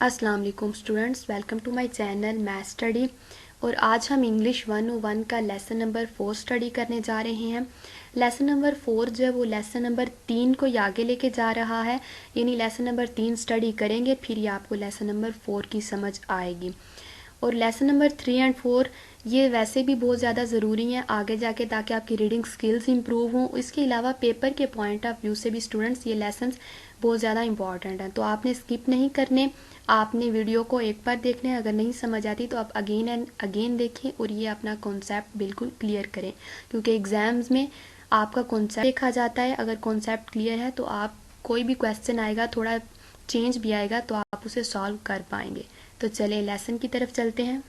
अस्सलाम वालेकुम students, welcome to my channel math study. और आज हम इंग्लिश 101 का लेसन नंबर 4 स्टडी करने जा रहे हैं। लेसन नंबर 4 जो है वो लेसन नंबर 3 को आगे लेके जा रहा है, यानी लेसन नंबर 3 स्टडी करेंगे फिर ये आपको लेसन नंबर 4 की समझ आएगी। और लेसन नंबर 3 एंड 4 ये वैसे भी बहुत ज़्यादा ज़रूरी हैं आगे जाके, ताकि आपकी रीडिंग स्किल्स इंप्रूव हों। इसके अलावा पेपर के पॉइंट ऑफ व्यू से भी स्टूडेंट्स ये लेसन्स बहुत ज़्यादा इंपॉर्टेंट हैं, तो आपने स्किप नहीं करने, आपने वीडियो को एक बार देखना है। अगर नहीं समझ आती तो आप अगेन एंड अगेन देखें और ये अपना कॉन्सेप्ट बिल्कुल क्लियर करें, क्योंकि एग्ज़ाम्स में आपका कॉन्सेप्ट देखा जाता है। अगर कॉन्सेप्ट क्लियर है तो आप कोई भी क्वेश्चन आएगा, थोड़ा चेंज भी आएगा, तो आप उसे सॉल्व कर पाएंगे। तो चलें लेसन की तरफ चलते हैं।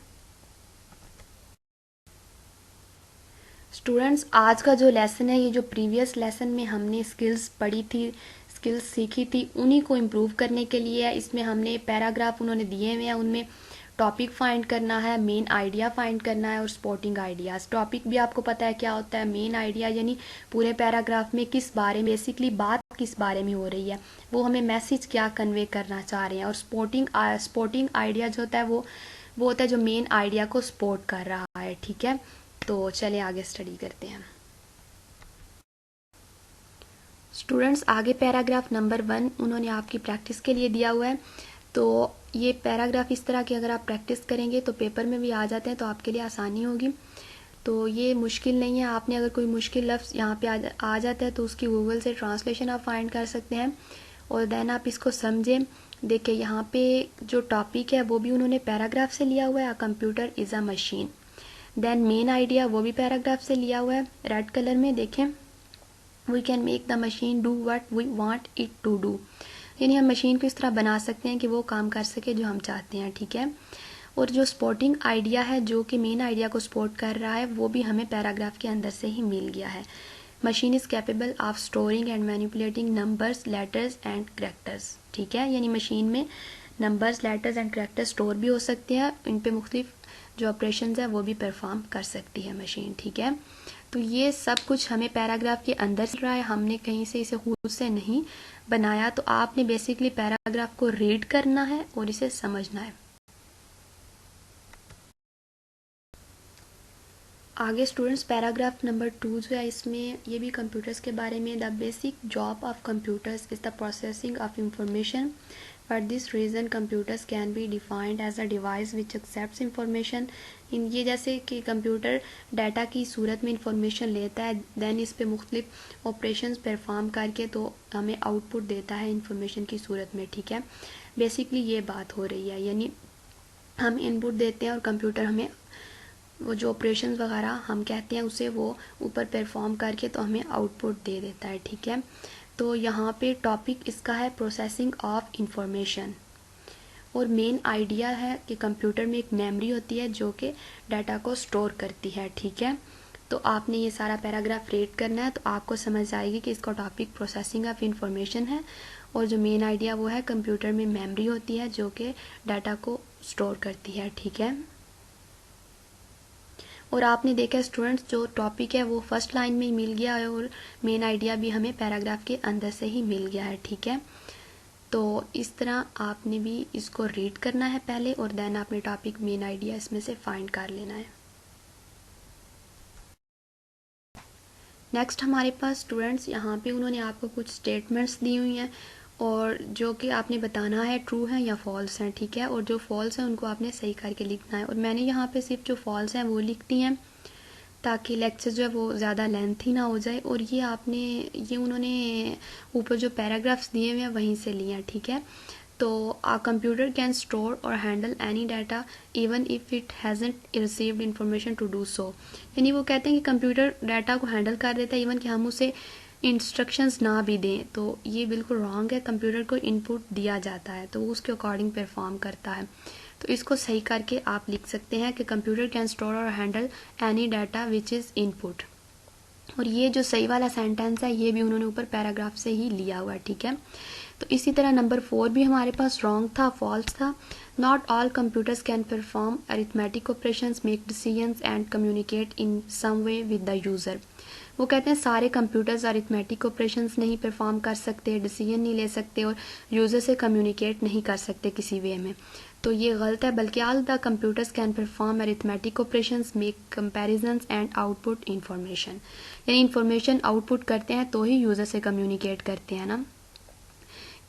स्टूडेंट्स, आज का जो लेसन है, ये जो प्रीवियस लेसन में हमने स्किल्स पढ़ी थी, स्किल्स सीखी थी, उन्हीं को इम्प्रूव करने के लिए है। इसमें हमने पैराग्राफ उन्होंने दिए हुए हैं, उनमें टॉपिक फाइंड करना है, मेन आइडिया फाइंड करना है और स्पॉटिंग आइडियाज़। टॉपिक भी आपको पता है क्या होता है, मेन आइडिया यानी पूरे पैराग्राफ में किस बारे में, बेसिकली बात किस बारे में हो रही है, वो हमें मैसेज क्या कन्वे करना चाह रहे हैं। और स्पॉटिंग आइडिया जो होता है वो होता है जो मेन आइडिया को सपोर्ट कर रहा है। ठीक है, तो चलें आगे स्टडी करते हैं। स्टूडेंट्स, आगे पैराग्राफ नंबर 1 उन्होंने आपकी प्रैक्टिस के लिए दिया हुआ है। तो ये पैराग्राफ इस तरह की अगर आप प्रैक्टिस करेंगे तो पेपर में भी आ जाते हैं, तो आपके लिए आसानी होगी। तो ये मुश्किल नहीं है। आपने अगर कोई मुश्किल लफ्ज़ यहाँ पे आ जाता है तो उसकी गूगल से ट्रांसलेशन आप फाइंड कर सकते हैं और देन आप इसको समझें। देखिए यहाँ पे जो टॉपिक है वो भी उन्होंने पैराग्राफ से लिया हुआ है, computer is a machine. Then main idea वो भी पैराग्राफ से लिया हुआ है, रेड कलर में देखें। We can make the machine do what we want it to do, यानी हम मशीन को इस तरह बना सकते हैं कि वो काम कर सके जो हम चाहते हैं। ठीक है, और जो स्पोर्टिंग आइडिया है जो कि मेन आइडिया को सपोर्ट कर रहा है, वो भी हमें पैराग्राफ के अंदर से ही मिल गया है। Machine is capable of storing and manipulating numbers, letters and characters. ठीक है, यानी मशीन में numbers, letters and characters store भी हो सकते हैं, इन पे मुख्तलिफ जो ऑपरेशन है वो भी परफॉर्म कर सकती है मशीन। ठीक है, तो ये सब कुछ हमें पैराग्राफ के अंदर से रहा है, हमने कहीं से इसे खुद से नहीं बनाया। तो आपने बेसिकली पैराग्राफ को रीड करना है और इसे समझना है। आगे स्टूडेंट्स, पैराग्राफ नंबर 2 जो है, इसमें ये भी कंप्यूटर्स के बारे में। The basic job of computers is the processing of information. For this reason computers can be defined as a device which accepts information. इन ये जैसे कि कंप्यूटर डाटा की सूरत में इंफॉर्मेशन लेता है, दैन इस पे मुख्तलिफ ऑपरेशंस परफॉर्म करके तो हमें आउटपुट देता है इंफॉर्मेशन की सूरत में। ठीक है, बेसिकली ये बात हो रही है, यानी हम इनपुट देते हैं और कंप्यूटर हमें वो जो ऑपरेशन वगैरह हम कहते हैं उसे वो ऊपर परफॉर्म करके तो हमें आउटपुट दे देता है। ठीक है, तो यहाँ पे टॉपिक इसका है प्रोसेसिंग ऑफ इंफॉर्मेशन, और मेन आइडिया है कि कंप्यूटर में एक मेमोरी होती है जो कि डाटा को स्टोर करती है। ठीक है, तो आपने ये सारा पैराग्राफ रीड करना है, तो आपको समझ आएगी कि इसका टॉपिक प्रोसेसिंग ऑफ इंफॉर्मेशन है और जो मेन आइडिया वो है कंप्यूटर में मेमोरी होती है जो कि डाटा को स्टोर करती है। ठीक है, और आपने देखा स्टूडेंट्स जो टॉपिक है वो फर्स्ट लाइन में ही मिल गया है और मेन आइडिया भी हमें पैराग्राफ के अंदर से ही मिल गया है। ठीक है, तो इस तरह आपने भी इसको रीड करना है पहले और देन आपने टॉपिक मेन आइडिया इसमें से फाइंड कर लेना है। नेक्स्ट हमारे पास स्टूडेंट्स यहाँ पे उन्होंने आपको कुछ स्टेटमेंट्स दी हुई हैं और जो कि आपने बताना है ट्रू है या फॉल्स हैं। ठीक है, और जो फॉल्स हैं उनको आपने सही करके लिखना है, और मैंने यहाँ पे सिर्फ जो फॉल्स हैं वो लिख दी हैं ताकि लेक्चर जो है वो ज़्यादा लेंथी ना हो जाए। और ये उन्होंने ऊपर जो पैराग्राफ्स दिए हुए हैं वहीं से लिए हैं। ठीक है, तो आ कंप्यूटर कैन स्टोर और handle any data even if it hasn't received information to do so, यानी वो कहते हैं कि कंप्यूटर डाटा को हैंडल कर देता है इवन कि हम उसे इंस्ट्रक्शंस ना भी दें। तो ये बिल्कुल रॉन्ग है, कंप्यूटर को इनपुट दिया जाता है तो वो उसके अकॉर्डिंग परफॉर्म करता है। तो इसको सही करके आप लिख सकते हैं कि कंप्यूटर कैन स्टोर और handle any data which is input. और ये जो सही वाला सेंटेंस है ये भी उन्होंने ऊपर पैराग्राफ से ही लिया हुआ है। ठीक है, तो इसी तरह नंबर 4 भी हमारे पास रॉन्ग था, फॉल्स था। Not all computers can perform arithmetic operations, make decisions and communicate in some way with the user. वो कहते हैं सारे कंप्यूटर्स अरिथमेटिक ऑपरेशंस नहीं परफॉर्म कर सकते, डिसीजन नहीं ले सकते और यूज़र से कम्युनिकेट नहीं कर सकते किसी वे में। तो ये गलत है, बल्कि all the computers can perform arithmetic operations, make comparisons and output information. यानी इंफॉर्मेशन आउटपुट करते हैं तो ही यूज़र से कम्युनिकेट करते हैं ना।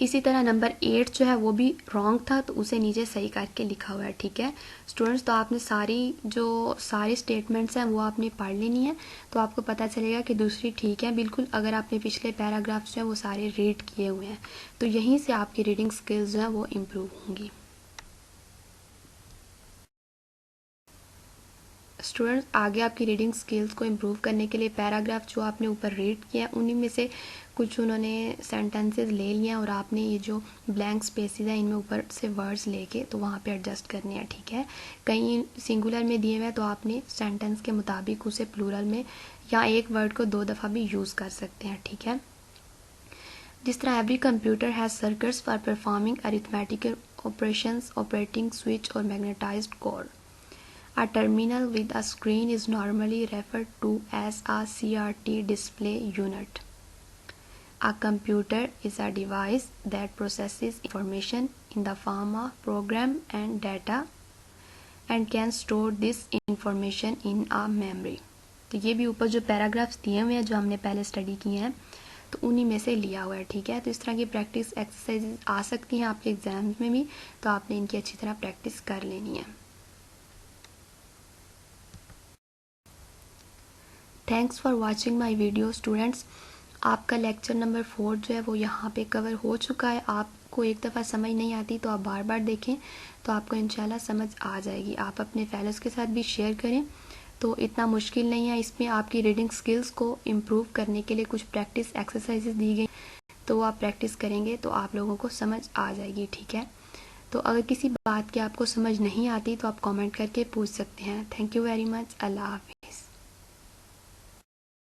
इसी तरह नंबर 8 जो है वो भी रॉन्ग था, तो उसे नीचे सही करके लिखा हुआ है। ठीक है स्टूडेंट्स, तो आपने सारी स्टेटमेंट्स हैं वो आपने पढ़ लेनी है, तो आपको पता चलेगा कि दूसरी ठीक है बिल्कुल, अगर आपने पिछले पैराग्राफ्स जो है वो सारे रीड किए हुए हैं। तो यहीं से आपकी रीडिंग स्किल्स जो है वो इम्प्रूव होंगी। स्टूडेंट्स, आगे आपकी रीडिंग स्किल्स को इम्प्रूव करने के लिए पैराग्राफ जो आपने ऊपर रीड किया है उन्हीं में से कुछ उन्होंने सेंटेंसेस ले लिए और आपने ये जो ब्लैंक स्पेसेस हैं इनमें ऊपर से वर्ड्स लेके तो वहाँ पे एडजस्ट करने हैं। ठीक है, कहीं सिंगुलर में दिए हुए हैं तो आपने सेंटेंस के मुताबिक उसे प्लूरल में या एक वर्ड को 2 दफ़ा भी यूज़ कर सकते हैं। ठीक है, जिस तरह every computer has circuits for performing arithmetical operations, operating switch और magnetised core. A terminal with a screen is normally referred to as a CRT display unit. A computer is a device that processes information in the form of program and data and can store this information in a memory. तो ये भी ऊपर जो paragraphs दिए हुए हैं जो हमने पहले स्टडी किए हैं तो उन्हीं में से लिया हुआ है। ठीक है, तो इस तरह की प्रैक्टिस एक्सरसाइजेज आ सकती हैं आपके एग्जाम्स में भी, तो आपने इनकी अच्छी तरह प्रैक्टिस कर लेनी है। Thanks for watching my video students. आपका लेक्चर नंबर 4 जो है वो यहाँ पे कवर हो चुका है। आपको एक दफ़ा समझ नहीं आती तो आप बार बार देखें तो आपको इंशाल्लाह समझ आ जाएगी। आप अपने फेलोज़ के साथ भी शेयर करें, तो इतना मुश्किल नहीं है। इसमें आपकी रीडिंग स्किल्स को इम्प्रूव करने के लिए कुछ प्रैक्टिस एक्सरसाइजेज दी गई, तो आप प्रैक्टिस करेंगे तो आप लोगों को समझ आ जाएगी। ठीक है, तो अगर किसी बात की आपको समझ नहीं आती तो आप कमेंट करके पूछ सकते हैं। Thank you very much. अल्लाह हाफिज़।